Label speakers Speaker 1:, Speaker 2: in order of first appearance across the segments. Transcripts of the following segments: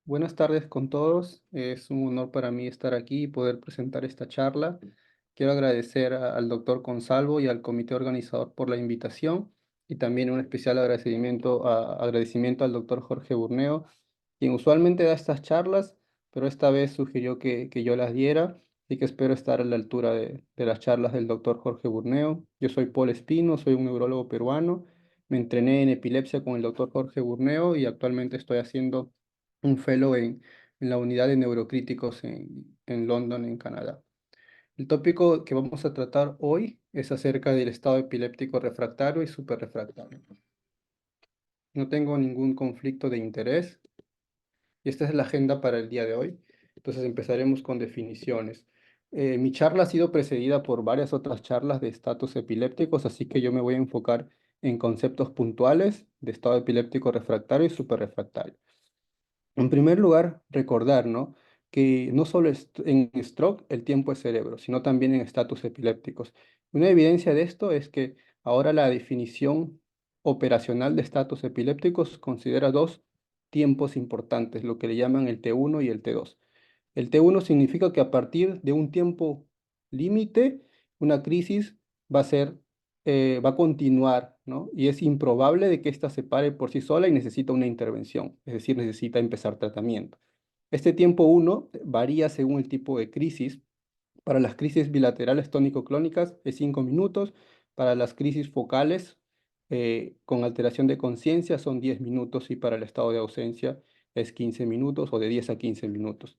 Speaker 1: Buenas tardes con todos. Es un honor para mí estar aquí y poder presentar esta charla. Quiero agradecer al doctor Consalvo y al comité organizador por la invitación y también un especial agradecimiento al doctor Jorge Burneo, quien usualmente da estas charlas, pero esta vez sugirió que yo las diera, así que espero estar a la altura de las charlas del doctor Jorge Burneo. Yo soy Paul Espino, soy un neurólogo peruano. Me entrené en epilepsia con el doctor Jorge Burneo y actualmente estoy haciendo un fellow en la unidad de neurocríticos en London, en Canadá. El tópico que vamos a tratar hoy es acerca del estado epiléptico refractario y superrefractario. No tengo ningún conflicto de interés y esta es la agenda para el día de hoy. Entonces empezaremos con definiciones. Mi charla ha sido precedida por varias otras charlas de estatus epilépticos, así que yo me voy a enfocar en conceptos puntuales de estado epiléptico refractario y superrefractario. En primer lugar, recordar, ¿no?, que no solo en stroke el tiempo es cerebro, sino también en estatus epilépticos. Una evidencia de esto es que ahora la definición operacional de estatus epilépticos considera dos tiempos importantes, lo que le llaman el T1 y el T2. El T1 significa que a partir de un tiempo límite, una crisis va a ser, va a continuar, ¿no? Y es improbable de que ésta se pare por sí sola y necesita una intervención, es decir, necesita empezar tratamiento. Este tiempo uno varía según el tipo de crisis. Para las crisis bilaterales tónico-clónicas es 5 minutos, para las crisis focales con alteración de conciencia son 10 minutos y para el estado de ausencia es 15 minutos o de 10 a 15 minutos.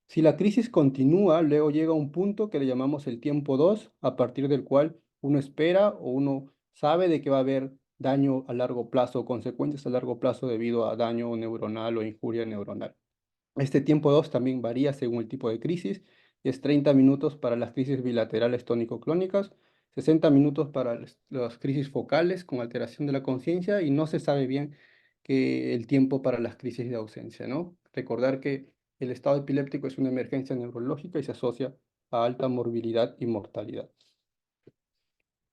Speaker 1: Si la crisis continúa, luego llega un punto que le llamamos el tiempo 2, a partir del cual uno espera o uno sabe de que va a haber daño a largo plazo, consecuencias a largo plazo debido a daño neuronal o injuria neuronal. Este tiempo 2 también varía según el tipo de crisis y es 30 minutos para las crisis bilaterales tónico-clónicas, 60 minutos para las crisis focales con alteración de la conciencia y no se sabe bien que el tiempo para las crisis de ausencia, ¿no? Recordar que el estado epiléptico es una emergencia neurológica y se asocia a alta morbilidad y mortalidad.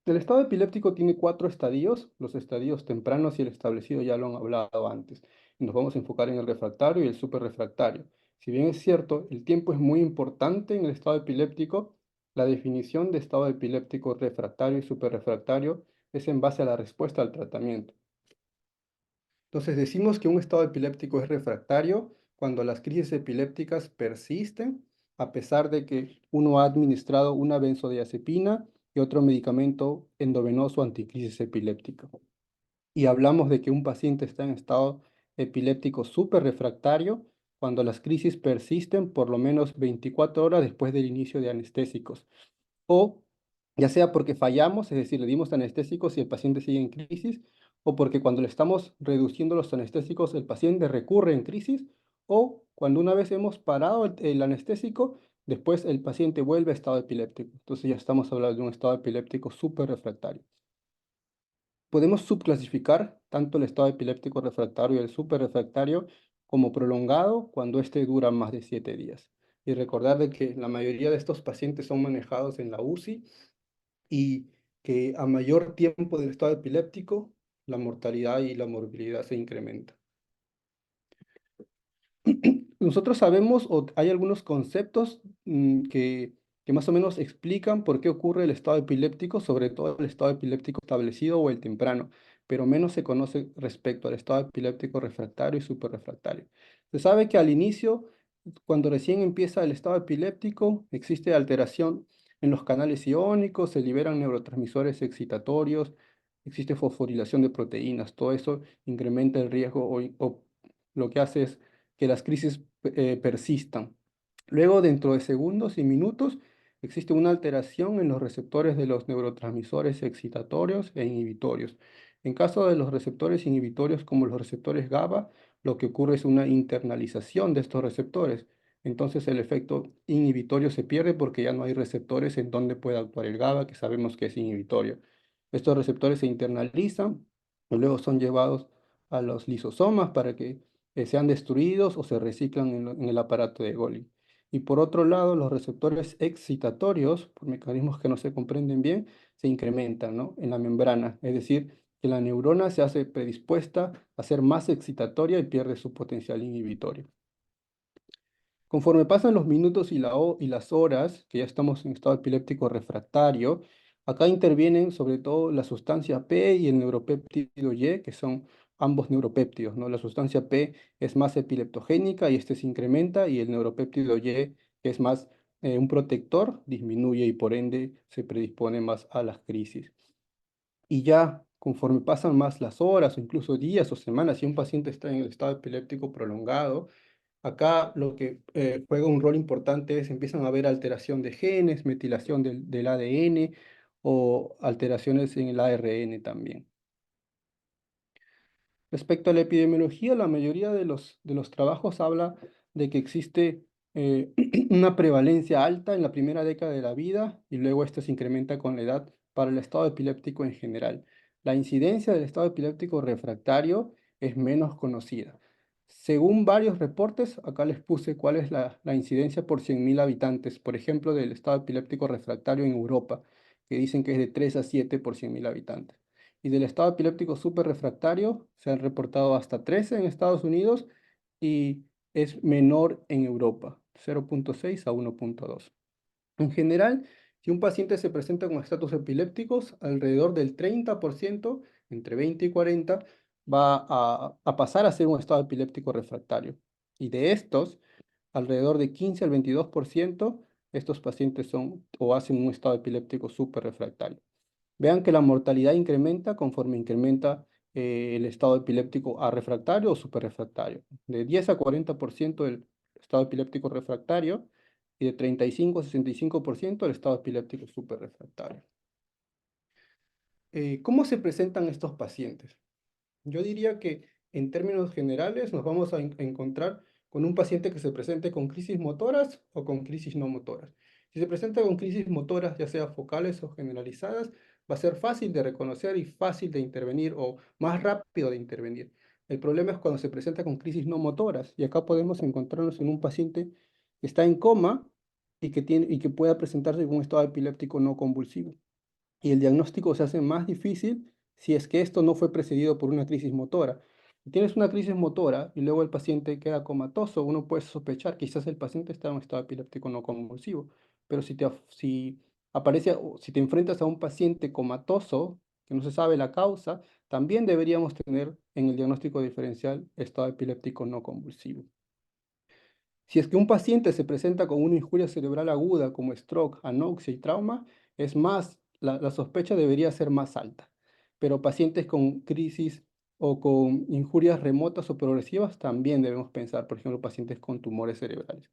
Speaker 1: El estado epiléptico tiene cuatro estadios, los estadios tempranos y el establecido ya lo han hablado antes. Nos vamos a enfocar en el refractario y el superrefractario. Si bien es cierto, el tiempo es muy importante en el estado epiléptico, la definición de estado epiléptico refractario y superrefractario es en base a la respuesta al tratamiento. Entonces decimos que un estado epiléptico es refractario cuando las crisis epilépticas persisten a pesar de que uno ha administrado una benzodiazepina y otro medicamento endovenoso anticrisis epiléptica. Y hablamos de que un paciente está en estado epiléptico superrefractario cuando las crisis persisten por lo menos 24 horas después del inicio de anestésicos o ya sea porque fallamos, es decir, le dimos anestésicos y el paciente sigue en crisis, o porque cuando le estamos reduciendo los anestésicos el paciente recurre en crisis, o cuando una vez hemos parado el anestésico, después el paciente vuelve a estado epiléptico. Entonces ya estamos hablando de un estado epiléptico súper refractario. Podemos subclasificar tanto el estado epiléptico refractario y el superrefractario como prolongado cuando este dura más de 7 días. Y recordar de que la mayoría de estos pacientes son manejados en la UCI y que a mayor tiempo del estado epiléptico, la mortalidad y la morbilidad se incrementa. Nosotros sabemos o hay algunos conceptos que más o menos explican por qué ocurre el estado epiléptico, sobre todo el estado epiléptico establecido o el temprano, pero menos se conoce respecto al estado epiléptico refractario y superrefractario. Se sabe que al inicio, cuando recién empieza el estado epiléptico, existe alteración en los canales iónicos, se liberan neurotransmisores excitatorios, existe fosforilación de proteínas, todo eso incrementa el riesgo o lo que hace es que las crisis persistan. Luego, dentro de segundos y minutos, existe una alteración en los receptores de los neurotransmisores excitatorios e inhibitorios. En caso de los receptores inhibitorios como los receptores GABA, lo que ocurre es una internalización de estos receptores. Entonces el efecto inhibitorio se pierde porque ya no hay receptores en donde pueda actuar el GABA, que sabemos que es inhibitorio. Estos receptores se internalizan y luego son llevados a los lisosomas para que sean destruidos o se reciclan en el aparato de Golgi. Y por otro lado, los receptores excitatorios, por mecanismos que no se comprenden bien, se incrementan, ¿no?, en la membrana. Es decir, que la neurona se hace predispuesta a ser más excitatoria y pierde su potencial inhibitorio. Conforme pasan los minutos y las horas, que ya estamos en estado epiléptico refractario, acá intervienen sobre todo la sustancia P y el neuropéptido Y, que son ambos neuropéptidos, ¿no? La sustancia P es más epileptogénica y este se incrementa, y el neuropéptido Y, que es más un protector, disminuye y por ende se predispone más a las crisis. Y ya conforme pasan más las horas o incluso días o semanas, si un paciente está en el estado epiléptico prolongado, acá lo que juega un rol importante es empiezan a haber alteración de genes, metilación del ADN o alteraciones en el ARN también. Respecto a la epidemiología, la mayoría de los trabajos habla de que existe una prevalencia alta en la primera década de la vida y luego esto se incrementa con la edad para el estado epiléptico en general. La incidencia del estado epiléptico refractario es menos conocida. Según varios reportes, acá les puse cuál es la incidencia por 100.000 habitantes, por ejemplo, del estado epiléptico refractario en Europa, que dicen que es de 3 a 7 por 100.000 habitantes. Y del estado epiléptico superrefractario se han reportado hasta 13 en Estados Unidos y es menor en Europa, 0,6 a 1,2. En general, si un paciente se presenta con estatus epilépticos, alrededor del 30%, entre 20 y 40, va a pasar a ser un estado epiléptico refractario. Y de estos, alrededor de 15 al 22%, estos pacientes son o hacen un estado epiléptico superrefractario. Vean que la mortalidad incrementa conforme incrementa el estado epiléptico a refractario o superrefractario. De 10 a 40% el estado epiléptico refractario y de 35 a 65% el estado epiléptico superrefractario. ¿Cómo se presentan estos pacientes? Yo diría que en términos generales nos vamos a encontrar con un paciente que se presente con crisis motoras o con crisis no motoras. Si se presenta con crisis motoras, ya sea focales o generalizadas, va a ser fácil de reconocer y fácil de intervenir o más rápido de intervenir. El problema es cuando se presenta con crisis no motoras, y acá podemos encontrarnos en un paciente que está en coma y que pueda presentarse con un estado epiléptico no convulsivo, y el diagnóstico se hace más difícil si es que esto no fue precedido por una crisis motora. Si tienes una crisis motora y luego el paciente queda comatoso, uno puede sospechar que quizás el paciente está en un estado epiléptico no convulsivo. Pero si aparece o si te enfrentas a un paciente comatoso que no se sabe la causa, también deberíamos tener en el diagnóstico diferencial estado epiléptico no convulsivo. Si es que un paciente se presenta con una injuria cerebral aguda como stroke, anoxia y trauma, es más, la sospecha debería ser más alta. Pero pacientes con crisis o con injurias remotas o progresivas también debemos pensar, por ejemplo, pacientes con tumores cerebrales.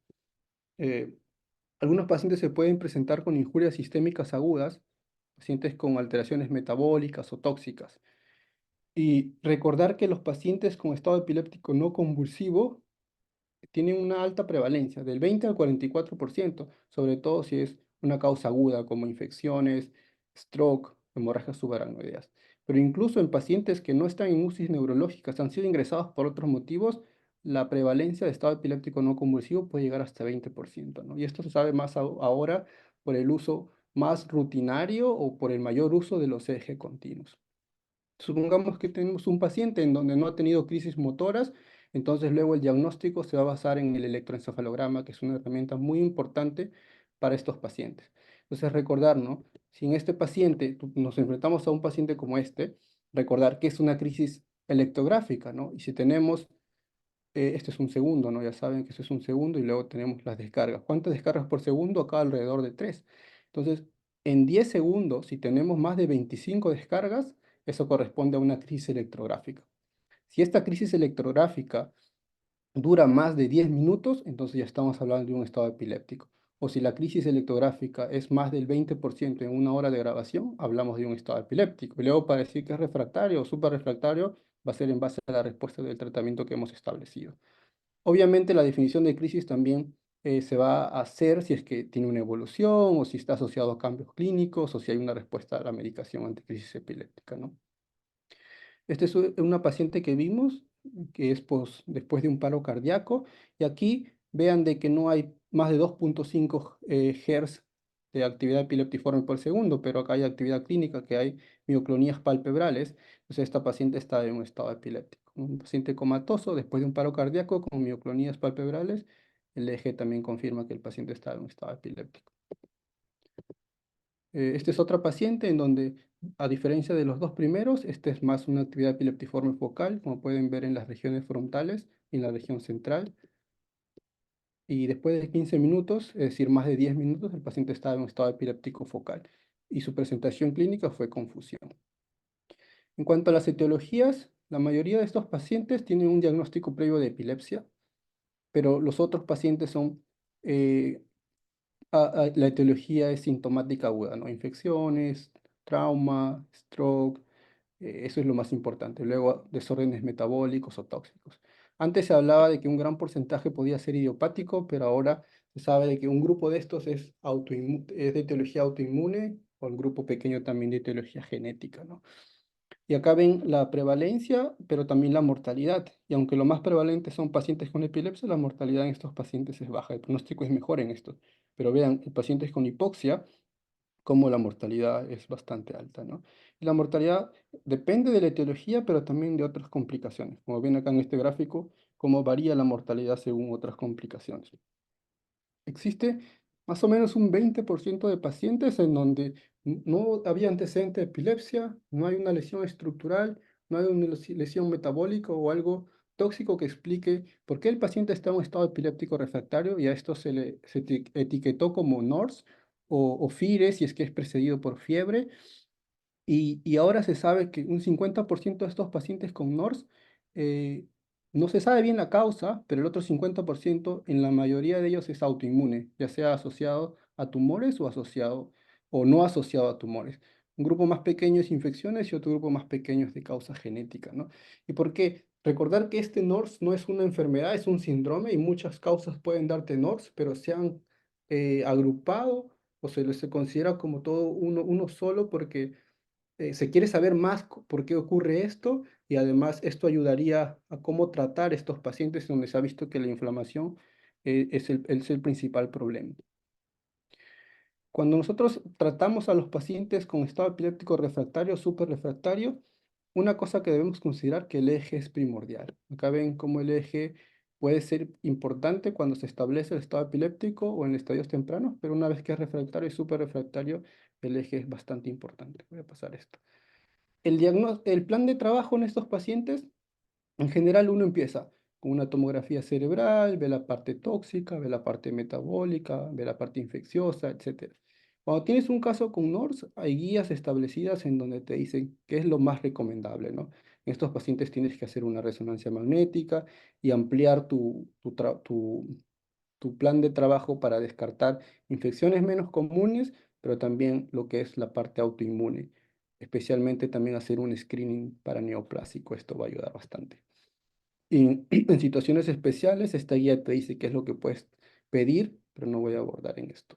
Speaker 1: Eh, Algunos pacientes se pueden presentar con injurias sistémicas agudas, pacientes con alteraciones metabólicas o tóxicas. Y recordar que los pacientes con estado epiléptico no convulsivo tienen una alta prevalencia, del 20 al 44%, sobre todo si es una causa aguda como infecciones, stroke, hemorragias subaracnoideas. Pero incluso en pacientes que no están en UCIs neurológicas, han sido ingresados por otros motivos, la prevalencia de estado epiléptico no convulsivo puede llegar hasta 20%, ¿no? Y esto se sabe más ahora por el uso más rutinario o por el mayor uso de los EEG continuos. Supongamos que tenemos un paciente en donde no ha tenido crisis motoras, entonces luego el diagnóstico se va a basar en el electroencefalograma, que es una herramienta muy importante para estos pacientes. Entonces recordar, ¿no? Si en este paciente nos enfrentamos a un paciente como este, recordar que es una crisis electrográfica, ¿no? Y si tenemos este es un segundo, ¿no? Ya saben que eso es un segundo y luego tenemos las descargas. ¿Cuántas descargas por segundo? Acá alrededor de 3. Entonces, en 10 segundos, si tenemos más de 25 descargas, eso corresponde a una crisis electrográfica. Si esta crisis electrográfica dura más de 10 minutos, entonces ya estamos hablando de un estado epiléptico. O si la crisis electrográfica es más del 20% en una hora de grabación, hablamos de un estado epiléptico. Y luego para decir que es refractario o superrefractario, va a ser en base a la respuesta del tratamiento que hemos establecido. Obviamente la definición de crisis también se va a hacer si es que tiene una evolución o si está asociado a cambios clínicos o si hay una respuesta a la medicación ante crisis epiléptica, ¿no? Esta es una paciente que vimos, que es después de un paro cardíaco, y aquí vean de que no hay más de 2,5 Hz de actividad epiléptiforme por segundo, pero acá hay actividad clínica, que hay mioclonías palpebrales, entonces esta paciente está en un estado epiléptico. Un paciente comatoso después de un paro cardíaco con mioclonías palpebrales el EEG también confirma que el paciente está en un estado epiléptico. Esta es otra paciente en donde, a diferencia de los dos primeros, esta es más una actividad epileptiforme focal, como pueden ver en las regiones frontales y en la región central. Y después de 15 minutos, es decir, más de 10 minutos, el paciente estaba en un estado epiléptico focal y su presentación clínica fue confusión. En cuanto a las etiologías, la mayoría de estos pacientes tienen un diagnóstico previo de epilepsia, pero los otros pacientes son, eh, la etiología es sintomática aguda, ¿no? Infecciones, trauma, stroke, eso es lo más importante. Luego, desórdenes metabólicos o tóxicos. Antes se hablaba de que un gran porcentaje podía ser idiopático, pero ahora se sabe de que un grupo de estos es de etiología autoinmune o un grupo pequeño también de etiología genética, ¿no? Y acá ven la prevalencia, pero también la mortalidad. Y aunque lo más prevalente son pacientes con epilepsia, la mortalidad en estos pacientes es baja. El pronóstico es mejor en estos. Pero vean, en pacientes con hipoxia, como la mortalidad es bastante alta, ¿no? Y la mortalidad depende de la etiología, pero también de otras complicaciones. Como ven acá en este gráfico, cómo varía la mortalidad según otras complicaciones. Existe más o menos un 20% de pacientes en donde no había antecedente de epilepsia, no hay una lesión estructural, no hay una lesión metabólica o algo tóxico que explique por qué el paciente está en un estado epiléptico refractario y a esto se etiquetó como NORS o FIRE si es que es precedido por fiebre y ahora se sabe que un 50% de estos pacientes con NORS no se sabe bien la causa, pero el otro 50% en la mayoría de ellos es autoinmune, ya sea asociado a tumores o asociado o no asociado a tumores. Un grupo más pequeño es infecciones y otro grupo más pequeño es de causa genética, ¿no? ¿Y por qué? Recordar que este NORS no es una enfermedad, es un síndrome y muchas causas pueden darte NORS, pero se han agrupado o se considera como todo uno solo porque se quiere saber más por qué ocurre esto y además esto ayudaría a cómo tratar estos pacientes donde se ha visto que la inflamación es el principal problema. Cuando nosotros tratamos a los pacientes con estado epiléptico refractario o superrefractario, una cosa que debemos considerar que el eje es primordial. Acá ven cómo el eje puede ser importante cuando se establece el estado epiléptico o en estadios tempranos, pero una vez que es refractario y superrefractario, el eje es bastante importante. Voy a pasar esto. El plan de trabajo en estos pacientes, en general uno empieza con una tomografía cerebral, ve la parte tóxica, ve la parte metabólica, ve la parte infecciosa, etcétera. Cuando tienes un caso con NORS, hay guías establecidas en donde te dicen qué es lo más recomendable, ¿no? En estos pacientes tienes que hacer una resonancia magnética y ampliar tu plan de trabajo para descartar infecciones menos comunes, pero también lo que es la parte autoinmune. Especialmente también hacer un screening para neoplásico, esto va a ayudar bastante. Y en situaciones especiales, esta guía te dice qué es lo que puedes pedir, pero no voy a abordar en esto.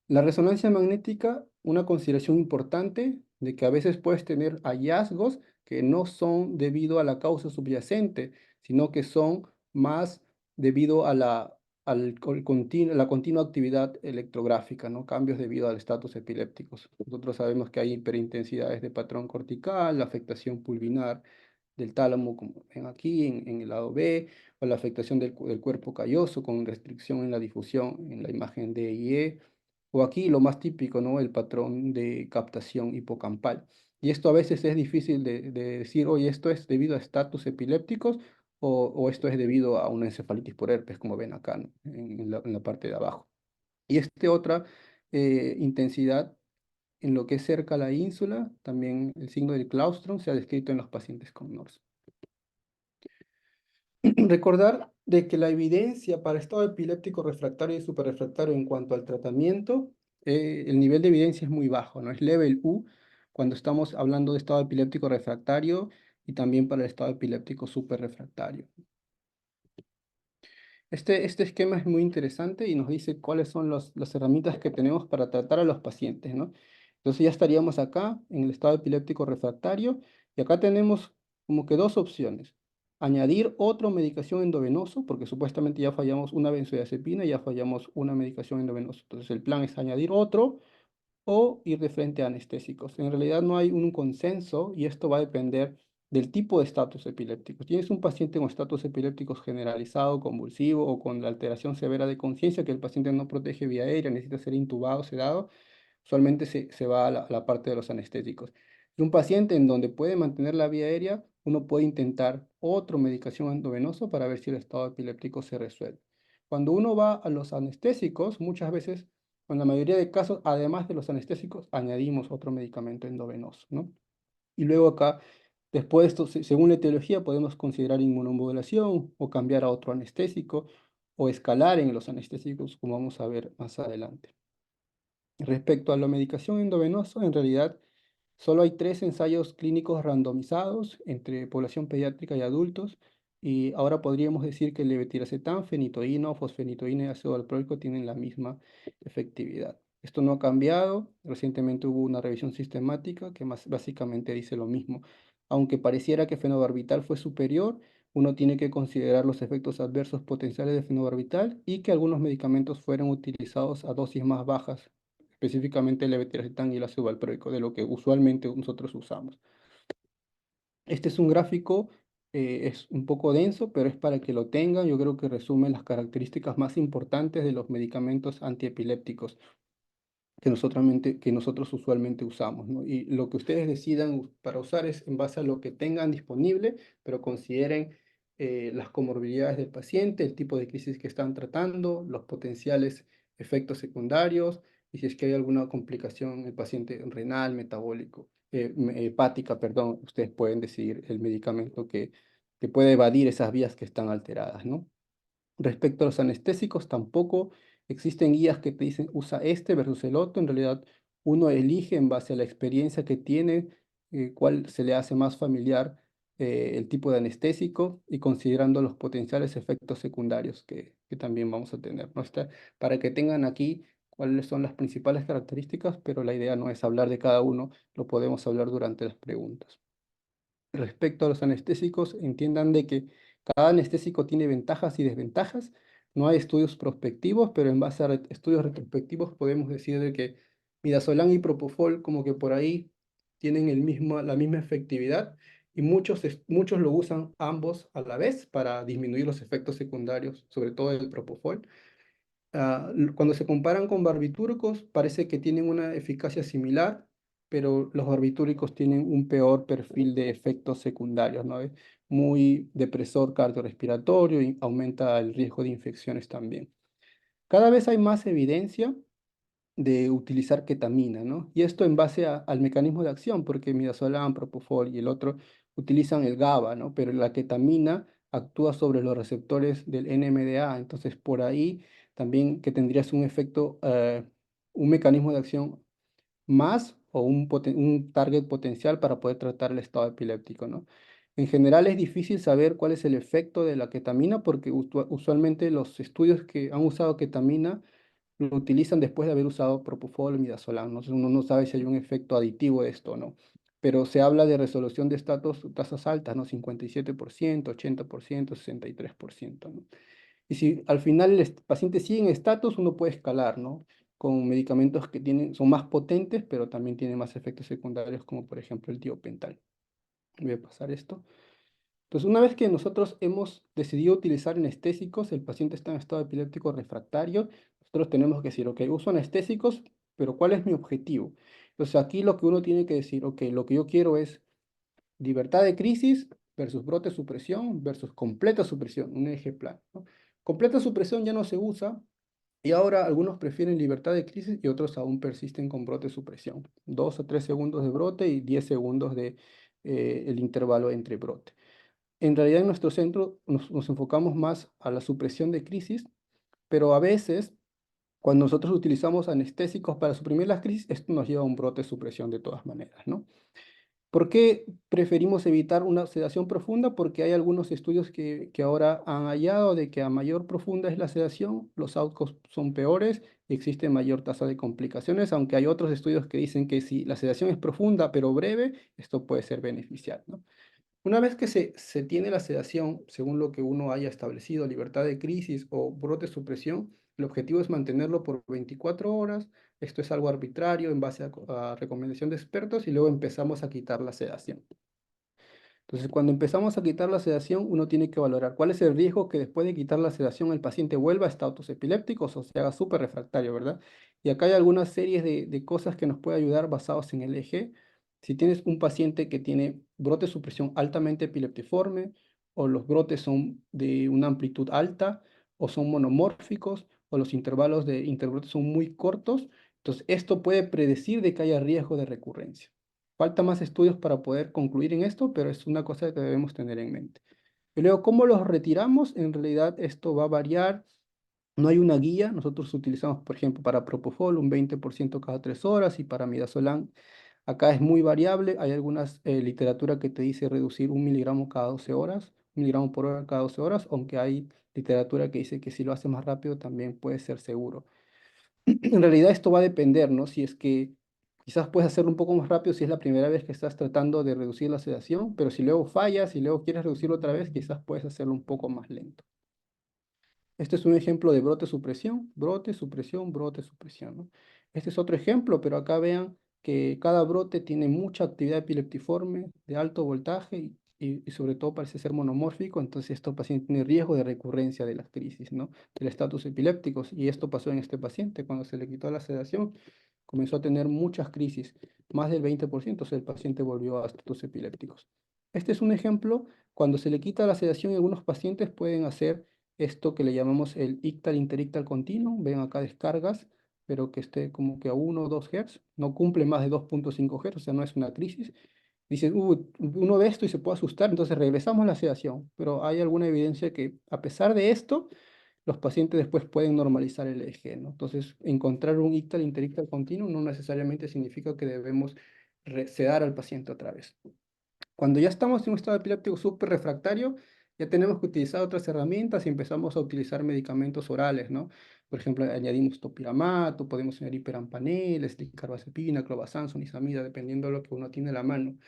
Speaker 1: La resonancia magnética, una consideración importante de que a veces puedes tener hallazgos que no son debido a la causa subyacente, sino que son más debido a la continua actividad electrográfica, ¿no? Cambios debido al estatus epilépticos. Nosotros sabemos que hay hiperintensidades de patrón cortical, la afectación pulvinar del tálamo, como ven aquí en el lado B, o la afectación del cuerpo calloso con restricción en la difusión en la imagen D y E o aquí lo más típico, ¿no? El patrón de captación hipocampal. Y esto a veces es difícil de decir, oye, esto es debido a estatus epilépticos o esto es debido a una encefalitis por herpes, como ven acá, ¿no? En la parte de abajo. Y esta otra intensidad en lo que es cerca a la ínsula, también el signo del claustrum se ha descrito en los pacientes con NORS. Recordar de que la evidencia para estado epiléptico refractario y superrefractario en cuanto al tratamiento, el nivel de evidencia es muy bajo, ¿no? Es level U cuando estamos hablando de estado epiléptico refractario y también para el estado epiléptico superrefractario. Este esquema es muy interesante y nos dice cuáles son las herramientas que tenemos para tratar a los pacientes, ¿no? Entonces ya estaríamos acá en el estado epiléptico refractario y acá tenemos como que dos opciones. Añadir otra medicación endovenoso, porque supuestamente ya fallamos una benzodiazepina y ya fallamos una medicación endovenosa. Entonces el plan es añadir otro o ir de frente a anestésicos. En realidad no hay un consenso y esto va a depender del tipo de estatus epiléptico. Tienes un paciente con estatus epilépticos generalizado, convulsivo o con la alteración severa de conciencia que el paciente no protege vía aérea, necesita ser intubado, sedado, usualmente se va a la parte de los anestésicos. Y un paciente en donde puede mantener la vía aérea, uno puede intentar otra medicación endovenosa para ver si el estado epiléptico se resuelve. Cuando uno va a los anestésicos, muchas veces, en la mayoría de casos, además de los anestésicos, añadimos otro medicamento endovenoso, ¿no? Y luego acá, después de esto, según la etiología, podemos considerar inmunomodulación o cambiar a otro anestésico o escalar en los anestésicos, como vamos a ver más adelante. Respecto a la medicación endovenosa, en realidad solo hay 3 ensayos clínicos randomizados entre población pediátrica y adultos, y ahora podríamos decir que el levetiracetam, fenitoína o fosfenitoína y ácido valproico tienen la misma efectividad. Esto no ha cambiado. Recientemente hubo una revisión sistemática que más básicamente dice lo mismo. Aunque pareciera que fenobarbital fue superior, uno tiene que considerar los efectos adversos potenciales de fenobarbital y que algunos medicamentos fueron utilizados a dosis más bajas, específicamente el levetiracetam y el ácido valproico, de lo que usualmente nosotros usamos. Este es un gráfico, es un poco denso, pero es para que lo tengan. Yo creo que resume las características más importantes de los medicamentos antiepilépticos que nosotros usualmente usamos, ¿no? Y lo que ustedes decidan para usar es en base a lo que tengan disponible, pero consideren las comorbilidades del paciente, el tipo de crisis que están tratando, los potenciales efectos secundarios y si es que hay alguna complicación en el paciente renal, metabólico, hepática, perdón, ustedes pueden decidir el medicamento que puede evadir esas vías que están alteradas, ¿no? Respecto a los anestésicos, tampoco existen guías que te dicen usa este versus el otro. En realidad, uno elige en base a la experiencia que tiene, cuál se le hace más familiar el tipo de anestésico y considerando los potenciales efectos secundarios que también vamos a tener, ¿no? Para que tengan aquí cuáles son las principales características, pero la idea no es hablar de cada uno, lo podemos hablar durante las preguntas. Respecto a los anestésicos, entiendan de que cada anestésico tiene ventajas y desventajas. No hay estudios prospectivos, pero en base a estudios retrospectivos podemos decir de que midazolam y propofol como que por ahí tienen la misma efectividad y muchos lo usan ambos a la vez para disminuir los efectos secundarios, sobre todo el propofol. Cuando se comparan con barbitúricos, parece que tienen una eficacia similar, pero los barbitúricos tienen un peor perfil de efectos secundarios, ¿no? Es muy depresor cardiorrespiratorio y aumenta el riesgo de infecciones también. Cada vez hay más evidencia de utilizar ketamina, ¿no? Y esto en base al mecanismo de acción, porque midazolam, propofol y el otro utilizan el GABA, ¿no? Pero la ketamina actúa sobre los receptores del NMDA, entonces por ahí también que tendrías un efecto, un mecanismo de acción más o un target potencial para poder tratar el estado epiléptico, ¿no? En general es difícil saber cuál es el efecto de la ketamina porque usualmente los estudios que han usado ketamina lo utilizan después de haber usado propofol o midazolam, ¿no? Entonces uno no sabe si hay un efecto aditivo de esto o no. Pero se habla de resolución de estatus, tasas altas, ¿no? 57%, 80%, 63%, ¿no? Y si al final el paciente sigue en estatus, uno puede escalar, ¿no? Con medicamentos que son más potentes, pero también tienen más efectos secundarios, como por ejemplo el tiopental. Voy a pasar esto. Entonces, una vez que nosotros hemos decidido utilizar anestésicos, el paciente está en estado epiléptico refractario, nosotros tenemos que decir, ok, uso anestésicos, pero ¿cuál es mi objetivo? Entonces, aquí lo que uno tiene que decir, ok, lo que yo quiero es libertad de crisis versus brote supresión versus completa supresión, un eje plano, ¿no? Completa supresión ya no se usa y ahora algunos prefieren libertad de crisis y otros aún persisten con brote supresión. 2 a 3 segundos de brote y 10 segundos de el intervalo entre brote. En realidad en nuestro centro nos enfocamos más a la supresión de crisis, pero a veces cuando nosotros utilizamos anestésicos para suprimir las crisis, esto nos lleva a un brote de supresión de todas maneras, ¿no? ¿Por qué preferimos evitar una sedación profunda? Porque hay algunos estudios que ahora han hallado de que a mayor profunda es la sedación, los outcomes son peores y existe mayor tasa de complicaciones, aunque hay otros estudios que dicen que si la sedación es profunda pero breve, esto puede ser beneficial, ¿no? Una vez que se tiene la sedación, según lo que uno haya establecido, libertad de crisis o brote de supresión, el objetivo es mantenerlo por 24 horas. Esto es algo arbitrario en base a recomendación de expertos y luego empezamos a quitar la sedación. Entonces, cuando empezamos a quitar la sedación, uno tiene que valorar cuál es el riesgo que después de quitar la sedación el paciente vuelva a estados epilépticos o se haga súper refractario, ¿verdad? Y acá hay algunas series de cosas que nos puede ayudar basados en el eje. Si tienes un paciente que tiene brote de supresión altamente epileptiforme, o los brotes son de una amplitud alta, o son monomórficos, o los intervalos de interbrotes son muy cortos, entonces esto puede predecir de que haya riesgo de recurrencia. Falta más estudios para poder concluir en esto, pero es una cosa que debemos tener en mente. Y luego, ¿cómo los retiramos? En realidad esto va a variar. No hay una guía. Nosotros utilizamos, por ejemplo, para Propofol un 20% cada 3 horas y para Midazolam acá es muy variable. Hay algunas literatura que te dice reducir 1 miligramo cada 12 horas, 1 miligramo por hora cada 12 horas, aunque hay literatura que dice que si lo hace más rápido también puede ser seguro. En realidad esto va a depender, ¿no? Si es que quizás puedes hacerlo un poco más rápido si es la primera vez que estás tratando de reducir la sedación, pero si luego fallas y luego quieres reducirlo otra vez, quizás puedes hacerlo un poco más lento. Este es un ejemplo de brote, supresión, ¿no? Este es otro ejemplo, pero acá vean que cada brote tiene mucha actividad epileptiforme de alto voltaje y sobre todo parece ser monomórfico, entonces estos pacientes tienen riesgo de recurrencia de las crisis, ¿no? Del estatus epilépticos, y esto pasó en este paciente cuando se le quitó la sedación, comenzó a tener muchas crisis, más del 20%, o sea, el paciente volvió a estatus epilépticos. Este es un ejemplo, cuando se le quita la sedación, algunos pacientes pueden hacer esto que le llamamos el ictal interictal continuo. Ven acá descargas, pero que esté como que a 1 o 2 Hz, no cumple más de 2,5 Hz, o sea, no es una crisis. Dices, uno ve esto y se puede asustar, entonces regresamos a la sedación, pero hay alguna evidencia que a pesar de esto, los pacientes después pueden normalizar el EEG, ¿no? Entonces, encontrar un ictal interictal continuo no necesariamente significa que debemos sedar al paciente otra vez. Cuando ya estamos en un estado epiléptico súper refractario, ya tenemos que utilizar otras herramientas y empezamos a utilizar medicamentos orales, ¿no? Por ejemplo, añadimos topiramato, podemos añadir perampanel, carbazepina, clobazam, sonizamida, dependiendo de lo que uno tiene a la mano.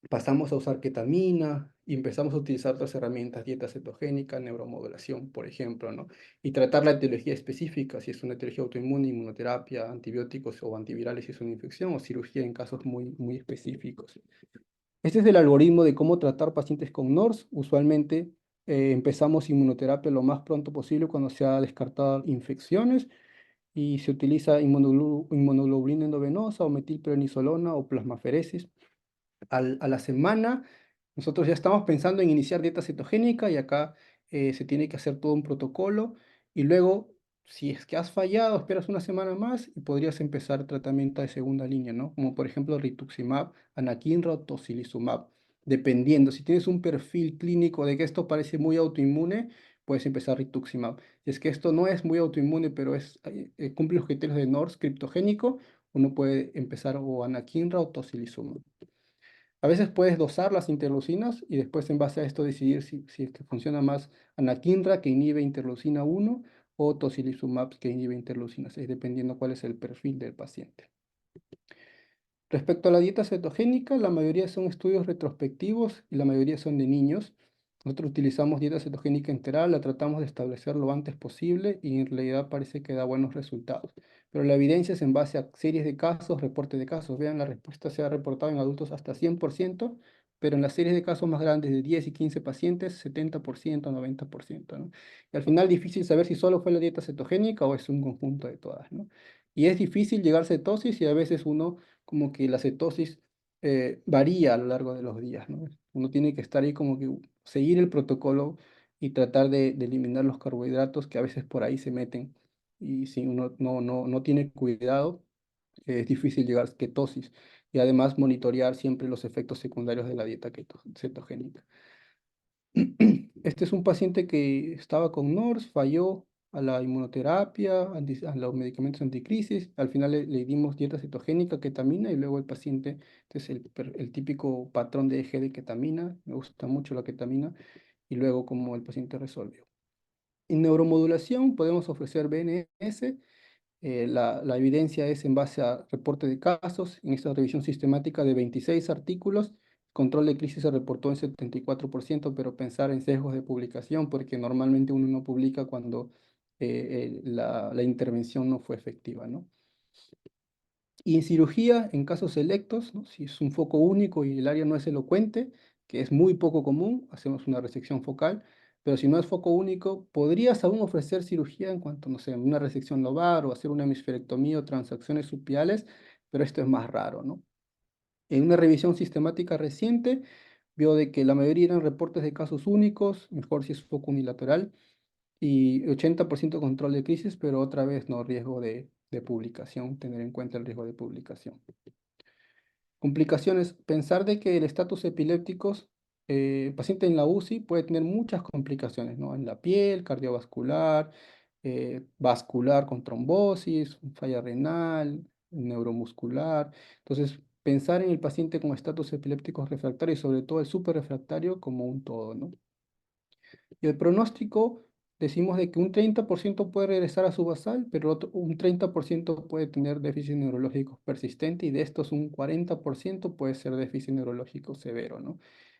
Speaker 1: Pasamos a usar ketamina y empezamos a utilizar otras herramientas, dieta cetogénica, neuromodulación, por ejemplo, ¿no? Y tratar la etiología específica, si es una etiología autoinmune, inmunoterapia, antibióticos o antivirales si es una infección, o cirugía en casos muy, muy específicos. Este es el algoritmo de cómo tratar pacientes con NORS. Usualmente empezamos inmunoterapia lo más pronto posible cuando se ha descartado infecciones y se utiliza inmunoglobulina endovenosa o metilprednisolona o plasmaferesis a la semana. Nosotros ya estamos pensando en iniciar dieta cetogénica y acá se tiene que hacer todo un protocolo y luego, si es que has fallado, esperas una semana más y podrías empezar tratamiento de segunda línea, ¿no? Como por ejemplo rituximab, anakinra o tocilizumab. Dependiendo, si tienes un perfil clínico de que esto parece muy autoinmune, puedes empezar rituximab. Si es que esto no es muy autoinmune, pero cumple los criterios de NORS criptogénico, uno puede empezar o anakinra o tocilizumab. A veces puedes dosar las interleucinas y después en base a esto decidir si es que funciona más anakinra que inhibe interleucina 1 o tocilizumab que inhibe interleucina 6, dependiendo cuál es el perfil del paciente. Respecto a la dieta cetogénica, la mayoría son estudios retrospectivos y la mayoría son de niños. Nosotros utilizamos dieta cetogénica enteral, la tratamos de establecer lo antes posible y en realidad parece que da buenos resultados. Pero la evidencia es en base a series de casos, reportes de casos. Vean, la respuesta se ha reportado en adultos hasta 100%, pero en las series de casos más grandes de 10 y 15 pacientes, 70%, 90%, ¿no? Y al final difícil saber si solo fue la dieta cetogénica o es un conjunto de todas, ¿no? Y es difícil llegar a cetosis y a veces uno como que la cetosis varía a lo largo de los días, ¿no? Uno tiene que estar ahí como que seguir el protocolo y tratar de eliminar los carbohidratos que a veces por ahí se meten. Y si uno no tiene cuidado, es difícil llegar a ketosis. Y además monitorear siempre los efectos secundarios de la dieta cetogénica. Este es un paciente que estaba con NORS, falló a la inmunoterapia, a los medicamentos anticrisis. Al final le dimos dieta cetogénica, ketamina, y luego el paciente, este es el típico patrón de eje de ketamina. Me gusta mucho la ketamina, y luego como el paciente resolvió. En neuromodulación podemos ofrecer BNS. La evidencia es en base a reporte de casos. En esta revisión sistemática de 26 artículos, control de crisis se reportó en 74%, pero pensar en sesgos de publicación, porque normalmente uno no publica cuando la intervención no fue efectiva, ¿no? Y en cirugía, en casos selectos, ¿no? Si es un foco único y el área no es elocuente, que es muy poco común, hacemos una resección focal, pero si no es foco único, podrías aún ofrecer cirugía en cuanto, no sé, una resección lobar o hacer una hemisferectomía o transacciones subpiales, pero esto es más raro, ¿no? En una revisión sistemática reciente, vio de que la mayoría eran reportes de casos únicos, mejor si es foco unilateral, y 80% control de crisis, pero otra vez no riesgo de publicación, tener en cuenta el riesgo de publicación. Complicaciones, pensar de que el estatus epilépticos, el paciente en la UCI puede tener muchas complicaciones, ¿no? En la piel, cardiovascular, vascular con trombosis, falla renal, neuromuscular. Entonces, pensar en el paciente con estatus epilépticos refractarios, sobre todo el superrefractario, como un todo, ¿no? Y el pronóstico, decimos de que un 30% puede regresar a su basal, pero un 30% puede tener déficit neurológico persistente y de estos un 40% puede ser déficit neurológico severo, ¿no?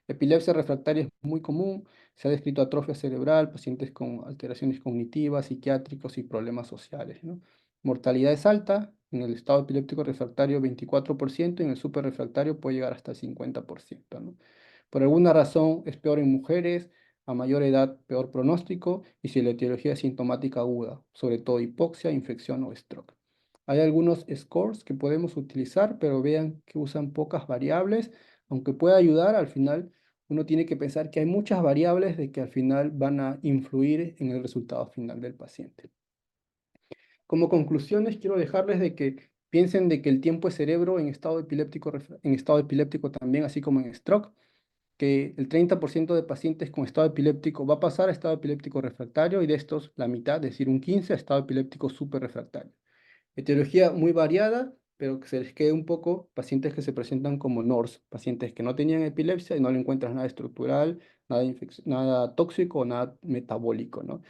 Speaker 1: Epilepsia refractaria es muy común, se ha descrito atrofia cerebral, pacientes con alteraciones cognitivas, psiquiátricos y problemas sociales, ¿no? Mortalidad es alta, en el estado epiléptico refractario 24% y en el superrefractario puede llegar hasta el 50%, ¿no? Por alguna razón es peor en mujeres, a mayor edad, peor pronóstico y si la etiología es sintomática aguda, sobre todo hipoxia, infección o stroke. Hay algunos scores que podemos utilizar, pero vean que usan pocas variables, aunque pueda ayudar, al final uno tiene que pensar que hay muchas variables de que al final van a influir en el resultado final del paciente. Como conclusiones, quiero dejarles de que piensen de que el tiempo de cerebro en estado epiléptico, en estado epiléptico también, así como en stroke, que el 30% de pacientes con estado epiléptico va a pasar a estado epiléptico refractario y de estos la mitad, es decir, un 15 a estado epiléptico superrefractario. Etiología muy variada, pero que se les quede un poco pacientes que se presentan como NORS, pacientes que no tenían epilepsia y no le encuentras nada estructural, nada tóxico o nada metabólico, ¿no?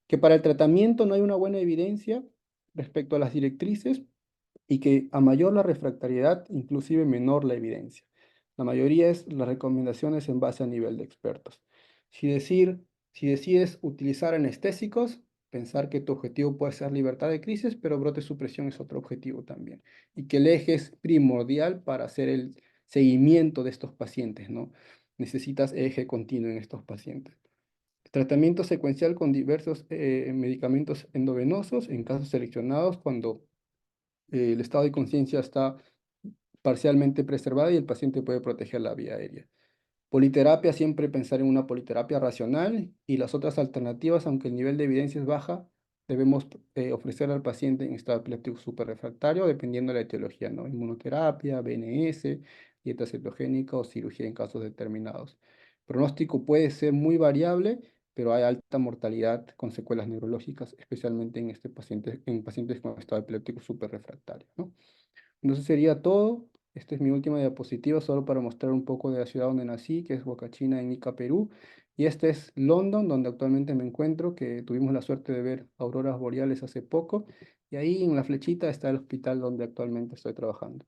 Speaker 1: Que para el tratamiento no hay una buena evidencia respecto a las directrices y que a mayor la refractariedad, inclusive menor la evidencia. La mayoría es las recomendaciones en base a nivel de expertos. Si, decir, si decides utilizar anestésicos, pensar que tu objetivo puede ser libertad de crisis, pero brote supresión es otro objetivo también. Y que el eje es primordial para hacer el seguimiento de estos pacientes, ¿no? Necesitas eje continuo en estos pacientes. Tratamiento secuencial con diversos medicamentos endovenosos en casos seleccionados cuando el estado de conciencia está parcialmente preservado y el paciente puede proteger la vía aérea. Politerapia, siempre pensar en una politerapia racional y las otras alternativas, aunque el nivel de evidencia es baja, debemos ofrecer al paciente en estado epiléptico superrefractario, dependiendo de la etiología, ¿no? Inmunoterapia, BNS, dieta cetogénica o cirugía en casos determinados. Pronóstico puede ser muy variable, pero hay alta mortalidad con secuelas neurológicas, especialmente en, en pacientes con estado epiléptico superrefractario, ¿no? Entonces sería todo. Esta es mi última diapositiva, solo para mostrar un poco de la ciudad donde nací, que es Huacachina, en Ica, Perú. Y este es London, donde actualmente me encuentro, que tuvimos la suerte de ver auroras boreales hace poco. Y ahí en la flechita está el hospital donde actualmente estoy trabajando.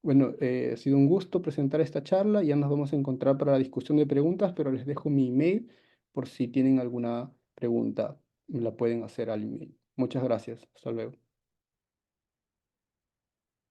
Speaker 1: Bueno, ha sido un gusto presentar esta charla. Ya nos vamos a encontrar para la discusión de preguntas, pero les dejo mi email por si tienen alguna pregunta, la pueden hacer al email. Muchas gracias. Hasta luego.